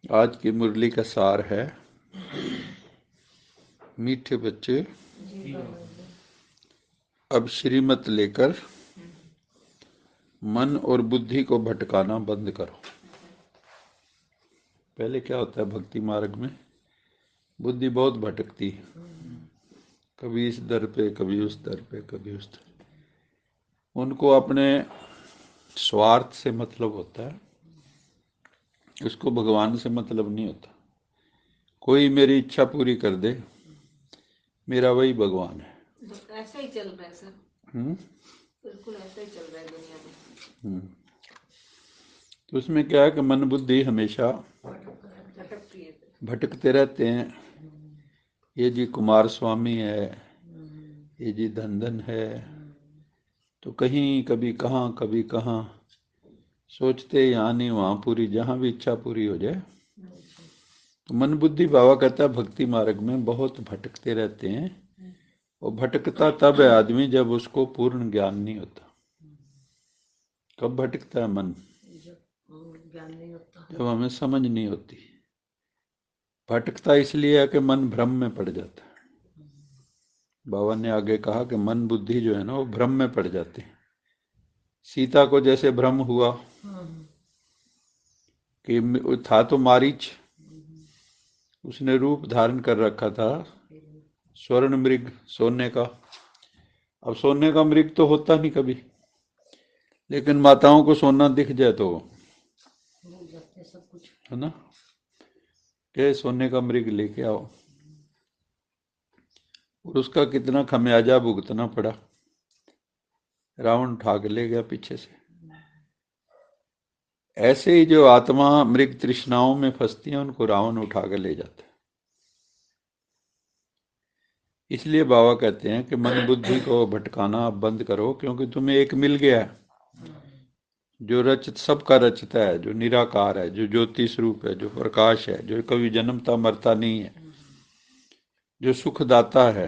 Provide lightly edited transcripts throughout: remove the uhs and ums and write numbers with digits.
आज की मुरली का सार है, मीठे बच्चे अब श्रीमत लेकर मन और बुद्धि को भटकाना बंद करो। पहले क्या होता है, भक्ति मार्ग में बुद्धि बहुत भटकती है, कभी इस दर पे, कभी उस दर पे, कभी उस दर। उनको अपने स्वार्थ से मतलब होता है, उसको भगवान से मतलब नहीं होता। कोई मेरी इच्छा पूरी कर दे, मेरा वही भगवान है। ऐसा ही चल रहा है सर। बिल्कुल ऐसा ही चल रहा है दुनिया में। तो उसमें क्या है कि मन बुद्धि हमेशा भटकती है। भटकते रहते हैं। ये जी कुमार स्वामी है, ये जी धन है, तो कहीं कभी कहाँ, कभी कहाँ, सोचते यहाँ नहीं वहाँ पूरी, जहाँ भी इच्छा पूरी हो जाए। तो मन बुद्धि बाबा कहता है भक्ति मार्ग में बहुत भटकते रहते हैं। और भटकता तब है आदमी जब उसको पूर्ण ज्ञान नहीं होता। कब भटकता है मन? ज्ञान नहीं होता, जब हमें समझ नहीं होती। भटकता इसलिए है कि मन भ्रम में पड़ जाता है। बाबा ने आगे कहा कि मन बुद्धि जो है ना, वो भ्रम में पड़ जाते हैं। सीता को जैसे भ्रम हुआ कि था तो मारीच, उसने रूप धारण कर रखा था स्वर्ण मृग, सोने का। अब सोने का मृग तो होता नहीं कभी, लेकिन माताओं को सोना दिख जाए तो भूल जाते हैं सब कुछ, है ना, के सोने का मृग लेके आओ। और उसका कितना खमियाजा भुगतना पड़ा। रावण उठा के ले गया पीछे से। ऐसे ही जो आत्मा मृग तृष्णाओं में फंसती है, उनको रावण उठा के ले जाता है। इसलिए बाबा कहते हैं कि मन बुद्धि को भटकाना आप बंद करो, क्योंकि तुम्हें एक मिल गया है जो रचित सबका रचता है, जो निराकार है, जो ज्योति स्वरूप है, जो प्रकाश है, जो कभी जन्मता मरता नहीं है, जो सुखदाता है।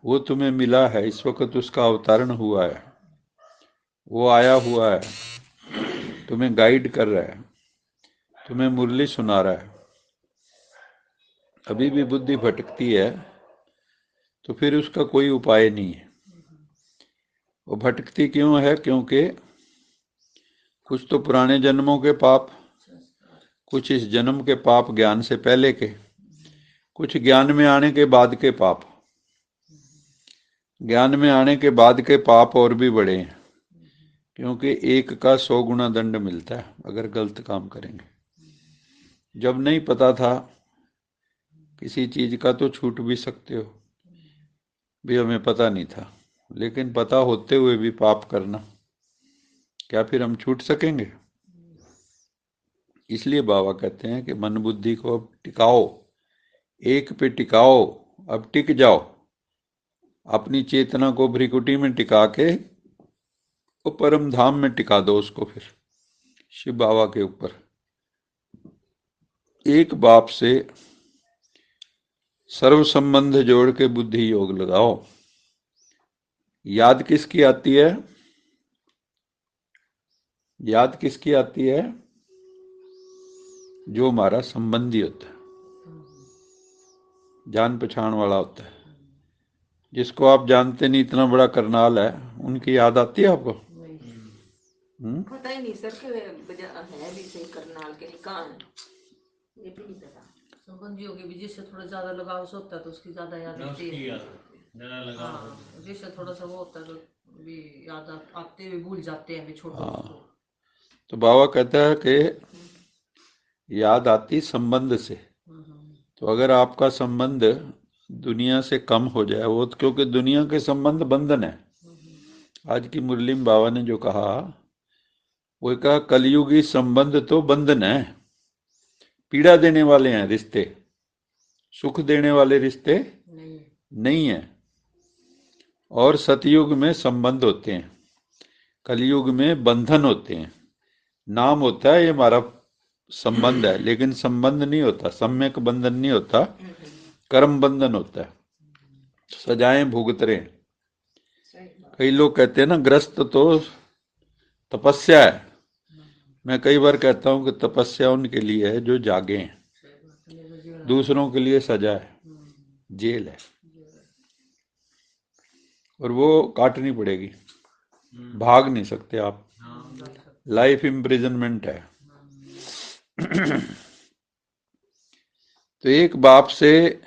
वो तुम्हें मिला है, इस वक्त उसका अवतरण हुआ है, वो आया हुआ है, तुम्हें गाइड कर रहा है, तुम्हें मुरली सुना रहा है। अभी भी बुद्धि भटकती है तो फिर उसका कोई उपाय नहीं है। वो भटकती क्यों है? क्योंकि कुछ तो पुराने जन्मों के पाप, कुछ इस जन्म के पाप ज्ञान से पहले के, कुछ ज्ञान में आने के बाद के पाप। ज्ञान में आने के बाद के पाप और भी बड़े हैं, क्योंकि एक का 100 गुना दंड मिलता है अगर गलत काम करेंगे। जब नहीं पता था किसी चीज का तो छूट भी सकते हो, भी हमें पता नहीं था, लेकिन पता होते हुए भी पाप करना, क्या फिर हम छूट सकेंगे? इसलिए बाबा कहते हैं कि मन बुद्धि को अब टिकाओ, एक पे टिकाओ, अब टिक जाओ। अपनी चेतना को भ्रिकुटी में टिका के वो परम धाम में टिका दो उसको, फिर शिव बाबा के ऊपर। एक बाप से सर्व संबंध जोड़ के बुद्धि योग लगाओ। याद किसकी आती है? याद किसकी आती है? जो हमारा संबंधी होता है, जान पहचान वाला होता है। जिसको आप जानते नहीं, इतना बड़ा करनाल है, उनकी याद आती है आपको? पता ही नहीं सर कि है भी सही करनाल के कहाँ है, ये भी नहीं पता। संबंधियों के भी जिससे थोड़ा ज्यादा लगाव से होता है तो उसकी ज्यादा याद आती है। हाँ, जिससे थोड़ा सा वो होता है तो भी याद आते हुए भूल जाते हैं, भी छोड़ो उसको। तो बाबा कहता है कि याद आती संबंध से। तो अगर आपका संबंध दुनिया से कम हो जाए, वो तो क्योंकि दुनिया के संबंध बंधन है। आज की मुरली में बाबा ने जो कहा, वो कहा कलयुगी संबंध तो बंधन है, पीड़ा देने वाले हैं रिश्ते, सुख देने वाले रिश्ते नहीं है। और सतयुग में संबंध होते हैं, कलयुग में बंधन होते हैं। नाम होता है ये हमारा संबंध है, लेकिन संबंध नहीं होता, सम्यक बंधन नहीं होता, कर्म बंधन होता है। सजाएं भुगत रहे। कई लोग कहते हैं ना, ग्रस्त तो तपस्या है, मैं कई बार कहता हूँ कि तपस्या उनके लिए है जो जागे हैं, दूसरों के लिए सजा है, जेल है, और वो काटनी पड़ेगी, भाग नहीं सकते आप, लाइफ इम्प्रिजनमेंट है। तो एक बाप से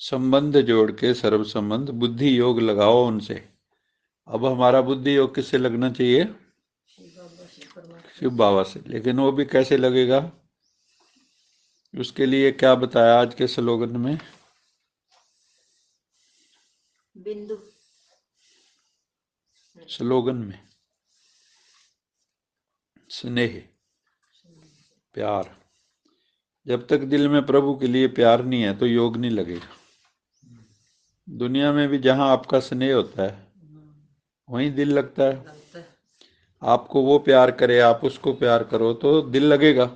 संबंध जोड़ के सर्व संबंध, बुद्धि योग लगाओ उनसे। अब हमारा बुद्धि योग किससे लगना चाहिए? शिव बाबा से। लेकिन वो भी कैसे लगेगा? उसके लिए क्या बताया आज के स्लोगन में? बिंदु स्लोगन में स्नेह, प्यार। जब तक दिल में प्रभु के लिए प्यार नहीं है तो योग नहीं लगेगा। दुनिया में भी जहां आपका स्नेह होता है वहीं दिल लगता है। आपको वो प्यार करे, आप उसको प्यार करो तो दिल लगेगा।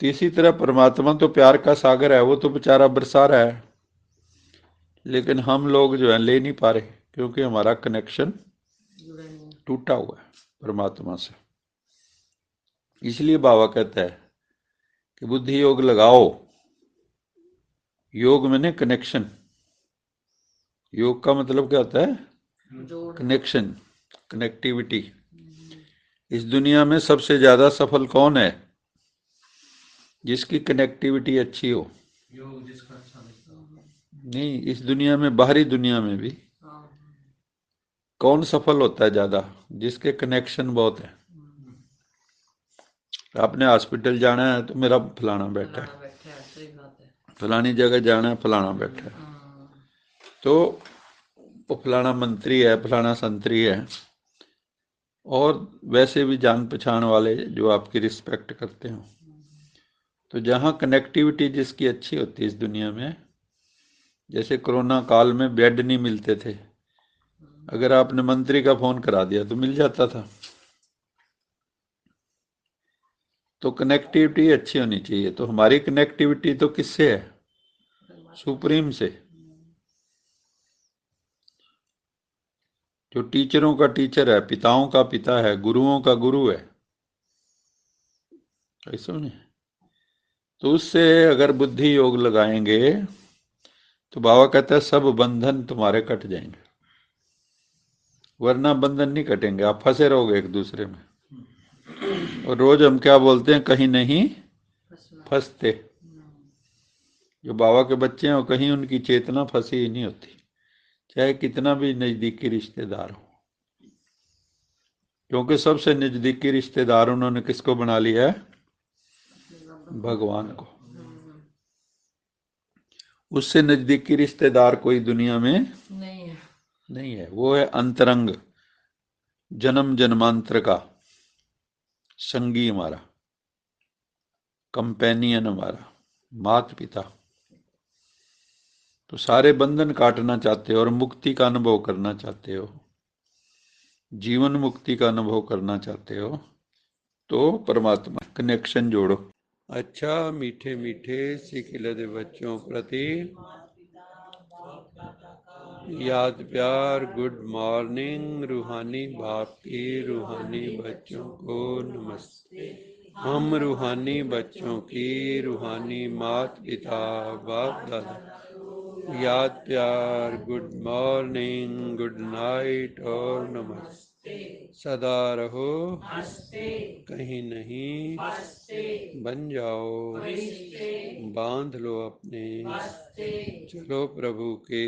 तो इसी तरह परमात्मा तो प्यार का सागर है, वो तो बेचारा बरसा रहा है, लेकिन हम लोग जो है ले नहीं पा रहे, क्योंकि हमारा कनेक्शन टूटा हुआ है परमात्मा से। इसलिए बाबा कहता है कि बुद्धि योग लगाओ। योग मैंने कनेक्शन। योग का मतलब क्या होता है? Connection, connectivity. इस दुनिया में सबसे ज्यादा सफल कौन है? जिसकी कनेक्टिविटी अच्छी हो। योग जिसका अच्छा नहीं, इस दुनिया में, बाहरी दुनिया में भी कौन सफल होता है ज्यादा? जिसके कनेक्शन बहुत है। आपने हॉस्पिटल जाना है तो मेरा फलाना बैठा है, फलानी जगह जाना है, फलाना बैठा है, तो वो फलाना मंत्री है, फलाना संतरी है, और वैसे भी जान पहचान वाले जो आपकी रिस्पेक्ट करते हो। तो जहाँ कनेक्टिविटी जिसकी अच्छी होती है इस दुनिया में, जैसे कोरोना काल में बेड नहीं मिलते थे, अगर आपने मंत्री का फोन करा दिया तो मिल जाता था। तो कनेक्टिविटी अच्छी होनी चाहिए। तो हमारी कनेक्टिविटी तो किससे है? सुप्रीम से। जो टीचरों का टीचर है, पिताओं का पिता है, गुरुओं का गुरु है, ऐसा नहीं? तो उससे अगर बुद्धि योग लगाएंगे तो बाबा कहता है सब बंधन तुम्हारे कट जाएंगे। वरना बंधन नहीं कटेंगे, आप फंसे रहोगे एक दूसरे में। और रोज हम क्या बोलते हैं? कहीं नहीं फंसते। जो बाबा के बच्चे हैं वो कहीं उनकी चेतना फंसी ही नहीं होती, चाहे कितना भी नजदीकी रिश्तेदार हो। क्योंकि सबसे नजदीकी रिश्तेदार उन्होंने किसको बना लिया है? भगवान को। उससे नजदीकी रिश्तेदार कोई दुनिया में नहीं है। वो है अंतरंग, जन्म जन्मांतर का संगी, हमारा कंपेनियन, हमारा माता पिता। तो सारे बंधन काटना चाहते हो और मुक्ति का अनुभव करना चाहते हो, जीवन मुक्ति का अनुभव करना चाहते हो, तो परमात्मा कनेक्शन जोड़ो। अच्छा मीठे मीठे सिखिलद बच्चों प्रति याद प्यार, गुड मॉर्निंग। रूहानी बाप की रूहानी बच्चों को नमस्ते। हम रूहानी बच्चों की रूहानी मात पिता बाप दादा याद प्यार, गुड मॉर्निंग, गुड नाइट और नमस्ते। सदा रहो कहीं नहीं बन जाओ, बांध लो अपने, चलो प्रभु के